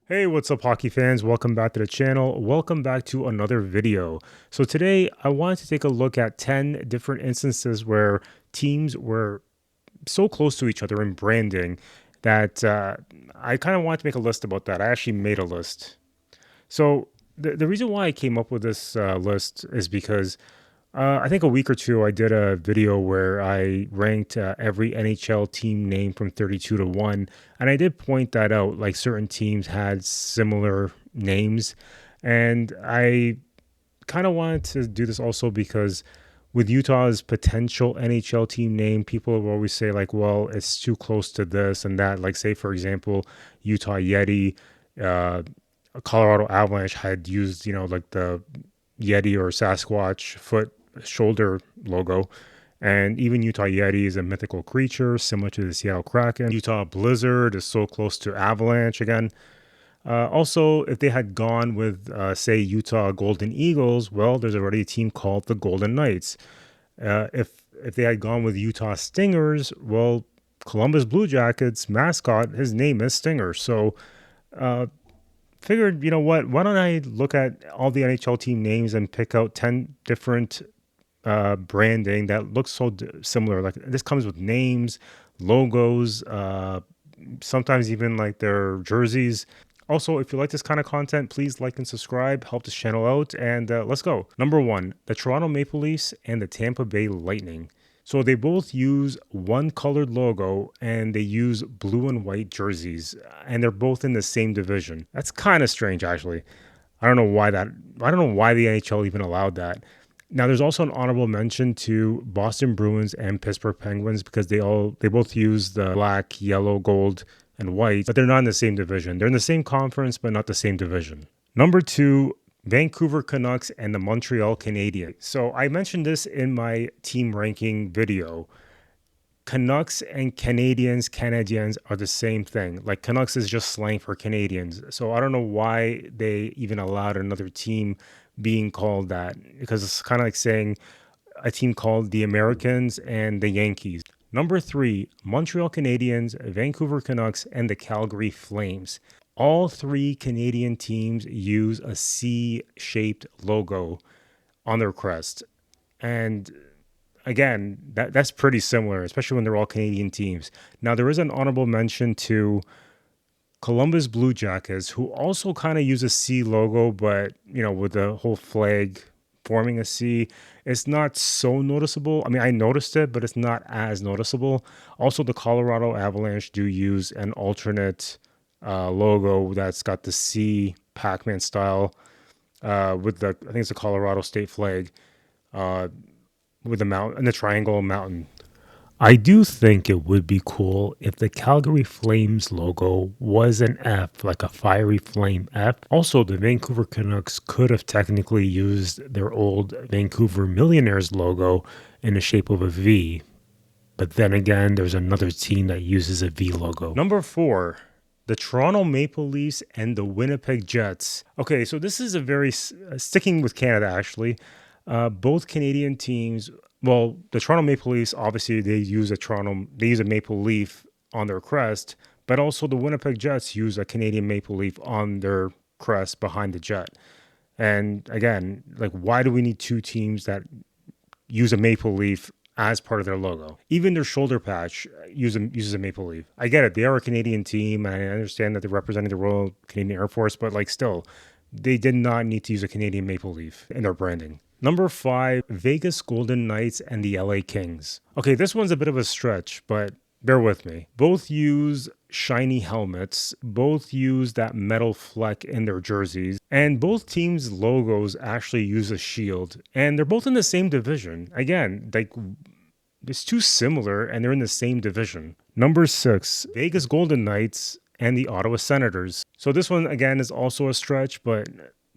Hey, what's up, hockey fans? Welcome back to the channel. Welcome back to another video. So today I wanted to take a look at 10 different instances where teams were so close to each other in branding that I kind of wanted to make a list about that. I actually made a list. So the reason why I came up with this list is because I think a week or two I did a video where I ranked every NHL team name from 32 to 1. And I did point that out, like certain teams had similar names. And I kind of wanted to do this also because with Utah's potential NHL team name, people will always say, like, well, it's too close to this and that. Like, say, for example, Utah Yeti, uh, Colorado Avalanche had used, like the Yeti or Sasquatch foot shoulder logo. And even Utah Yeti is a mythical creature similar to the Seattle Kraken. Utah Blizzard is so close to Avalanche again. Also, if they had gone with, say, Utah Golden Eagles, well, there's already a team called the Golden Knights. If they had gone with Utah Stingers, well, Columbus Blue Jackets mascot, his name is Stinger. So uh, figured, you know what? Why don't I look at all the NHL team names and pick out 10 different branding that looks so similar? Like this comes with names, logos, sometimes even like their jerseys. Also, if you like this kind of content, please like and subscribe, help this channel out, and let's go. Number one, the Toronto Maple Leafs and the Tampa Bay Lightning. So they both use one colored logo and they use blue and white jerseys, and they're both in the same division. That's kind of strange, actually. I don't know why that. I don't know why the NHL even allowed that. Now, there's also an honorable mention to Boston Bruins and Pittsburgh Penguins because they both use the black, yellow, gold, and white, but they're not in the same division. They're in the same conference, but not the same division. Number two, Vancouver Canucks and the Montreal Canadiens. So I mentioned this in my team ranking video. Canucks and Canadians are the same thing. Like Canucks is just slang for Canadians. So I don't know why they even allowed another team being called that, because it's kind of like saying a team called the Americans and the Yankees. Number three, Montreal Canadiens, Vancouver Canucks, and the Calgary Flames. All three Canadian teams use a C-shaped logo on their crest. And again, that's pretty similar, especially when they're all Canadian teams. Now, there is an honorable mention to Columbus Blue Jackets, who also kind of use a C logo, but with the whole flag forming a C, it's not so noticeable. I mean, I noticed it, but it's not as noticeable. Also, the Colorado Avalanche do use an alternate logo that's got the C Pac-Man style with I think it's the Colorado state flag with the mountain and the triangle mountain. I do think it would be cool if the Calgary Flames logo was an F, like a fiery flame F. Also, the Vancouver Canucks could have technically used their old Vancouver Millionaires logo in the shape of a V. But then again, there's another team that uses a V logo. Number four, the Toronto Maple Leafs and the Winnipeg Jets. Okay, so this is a very, sticking with Canada actually, both Canadian teams. Well, the Toronto Maple Leafs, obviously they use a maple leaf on their crest, but also the Winnipeg Jets use a Canadian maple leaf on their crest behind the jet. And again, like, why do we need two teams that use a maple leaf as part of their logo? Even their shoulder patch uses a maple leaf. I get it; they are a Canadian team, and I understand that they're representing the Royal Canadian Air Force, but like, still, they did not need to use a Canadian maple leaf in their branding. Number five, Vegas Golden Knights and the LA Kings. Okay, this one's a bit of a stretch, but bear with me. Both use shiny helmets, both use that metal fleck in their jerseys, and both teams' logos actually use a shield, and they're both in the same division. Again, like, it's too similar, and they're in the same division. Number six, Vegas Golden Knights and the Ottawa Senators. So this one, again, is also a stretch, but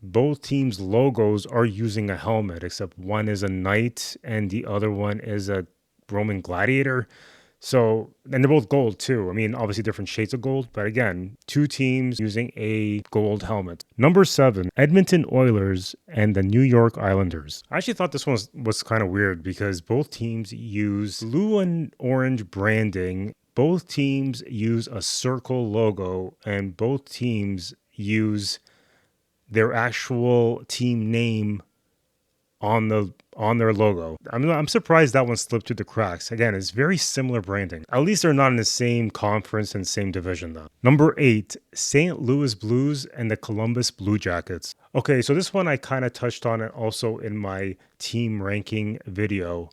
both teams' logos are using a helmet, except one is a knight and the other one is a Roman gladiator. So, and they're both gold too. I mean, obviously different shades of gold, but again, two teams using a gold helmet. Number seven, Edmonton Oilers and the New York Islanders. I actually thought this one was kind of weird because both teams use blue and orange branding. Both teams use a circle logo, and both teams use their actual team name on their logo. I'm surprised that one slipped through the cracks. Again, it's very similar branding. At least they're not in the same conference and same division though. Number 8, St. Louis Blues and the Columbus Blue Jackets. Okay, so this one I kind of touched on it also in my team ranking video.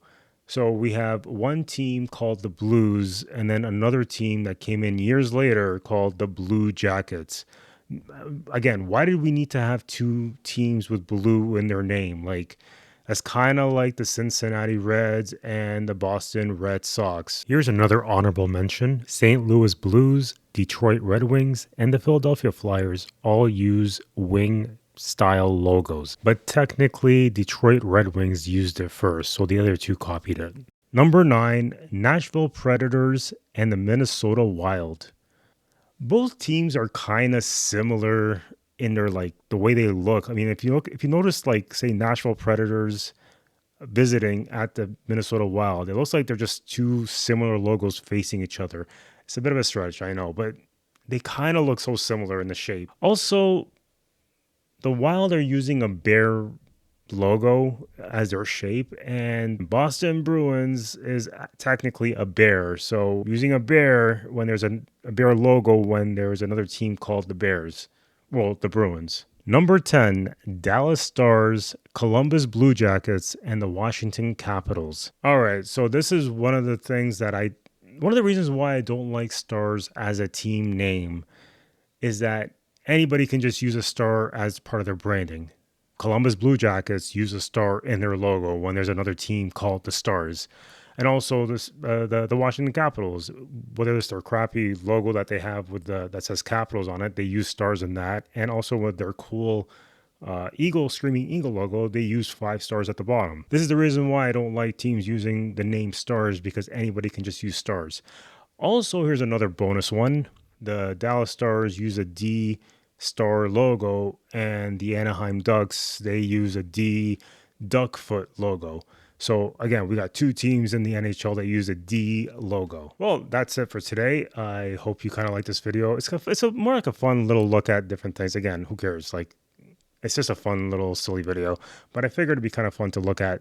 So we have one team called the Blues and then another team that came in years later called the Blue Jackets. Again, why did we need to have two teams with blue in their name? Like, that's kind of like the Cincinnati Reds and the Boston Red Sox. Here's another honorable mention. St. Louis Blues, Detroit Red Wings, and the Philadelphia Flyers all use wing style logos. But technically, Detroit Red Wings used it first, so the other two copied it. Number 9, Nashville Predators and the Minnesota Wild. Both teams are kind of similar in their like the way they look. I mean, if you notice like say Nashville Predators visiting at the Minnesota Wild, it looks like they're just two similar logos facing each other. It's a bit of a stretch, I know, but they kind of look so similar in the shape. Also, the Wild are using a bear logo as their shape, and Boston Bruins is technically a bear. So using a bear when there's a bear logo when there's another team called the Bears. Well, the Bruins. Number 10, Dallas Stars, Columbus Blue Jackets, and the Washington Capitals. All right, so this is one of the things that one of the reasons why I don't like Stars as a team name is that anybody can just use a star as part of their branding. Columbus Blue Jackets use a star in their logo when there's another team called the Stars. And also the Washington Capitals, whether it's their crappy logo that they have with that says Capitals on it, they use stars in that. And also with their cool Screaming Eagle logo, they use 5 stars at the bottom. This is the reason why I don't like teams using the name Stars, because anybody can just use stars. Also, here's another bonus one. The Dallas Stars use a D star logo, and the Anaheim Ducks, they use a D duck foot logo. So again, we got two teams in the NHL that use a D logo. Well, that's it for today. I hope you kind of like this video. It's more like a fun little look at different things. Again, who cares? Like, it's just a fun little silly video. But I figured it'd be kind of fun to look at,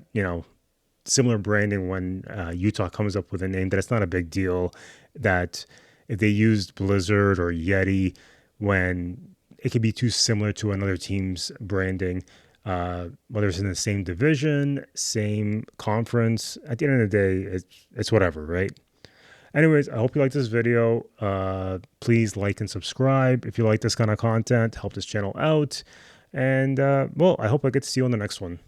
similar branding when Utah comes up with a name that it's not a big deal. That if they used Blizzard or Yeti, when it could be too similar to another team's branding, whether it's in the same division, same conference. At the end of the day, it's whatever, right? Anyways, I hope you like this video. Please like and subscribe if you like this kind of content. Help this channel out. And, well, I hope I get to see you on the next one.